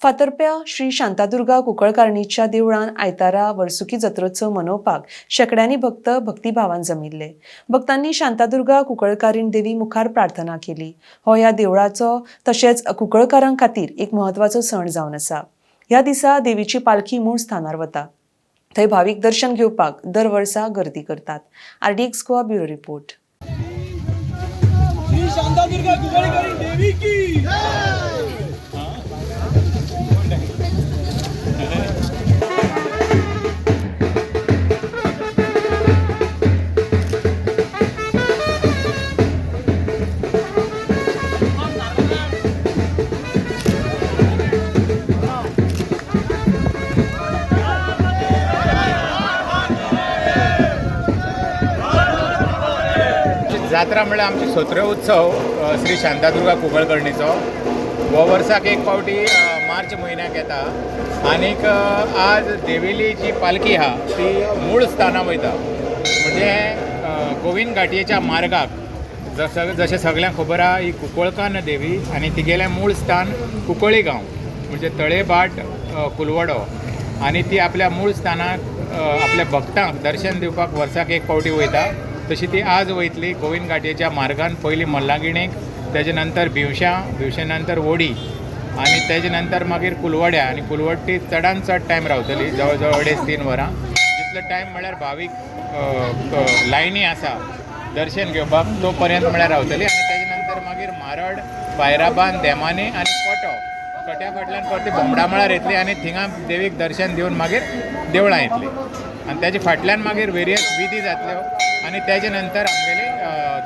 फातर्प्या श्री शांतादुर्गा कुंकळकारणीच्या देवळान आयतारा वर्सुकी जत्रोत्सव मनोवपाक शेकड्यांनी भक्त भक्तिभावान जमिल्ले। भक्तांनी शांतादुर्गा कुंकळकारीण देवी मुखार प्रार्थना केली। हो ह्या देवळाचो तशेंच कुंकळकारांक खातीर एक महत्वाचो सण जावन आसा। ह्या दिसा देवीची पालखी मूळ स्थानार वता। थंय भाविक दर्शन घेवपाक दर वर्सा गर्दी करतात। RDX Goa bureau report. Shri Shantadurga Kunkalikarin देवी की जात्रा म्हळ्यार आमची 17 उत्सव श्री शांतादुर्गा कुंकळकर्णीचो हो वर्साक एक फावटी मार्च म्हयन्याक येता। आनीक आज देविली जी पालखी आहा ती मूळ स्थानां वयता, म्हणजे गोविंद घाटयेच्या मार्गाक जशें सगळ्यांक खबर आहा ही कुंकळकान देवी आनी तिगेलें मूळ स्थान कुंकळी गांव म्हणजे तळेभाट कुलवडो, आनी ती आपल्या मूळ स्थानाक आपल्या भक्तांक दर्शन दिवपाक वर्साक एक फावटी वयता। तशी ती आज वयतली गोविंद घाटयेच्या मार्गान, पयलीं मल्लागिणेक, तेजे नंतर भिवशे नंतर वोडी आनी तेजे नंतर मागीर कुलवड्या, आनी कुलवड्डी चडांत चड टायम रावतली, जवळ जवळ 2.5-3 वरां। जितलो टायम म्हळ्यार भावीक लायनी आसा दर्शन घेवपाक तो पर्यंत म्हळ्यार रावतली। आनी तेजे नंतर मागीर मारड, फायराबान, देमानी आनी कट्या फाटल्यान परती बोमडामळार येतली आनी थिंगा देवीक दर्शन दिवन मागीर देवळां येतली। आनी तेजे फाटल्यान मागीर वेरियस विधी जातल्यो आनी तेजे नंतर आमगेली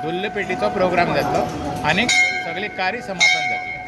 धुल्ल पेटीचो प्रोग्राम जातलो आनी सगळी कार्य समापन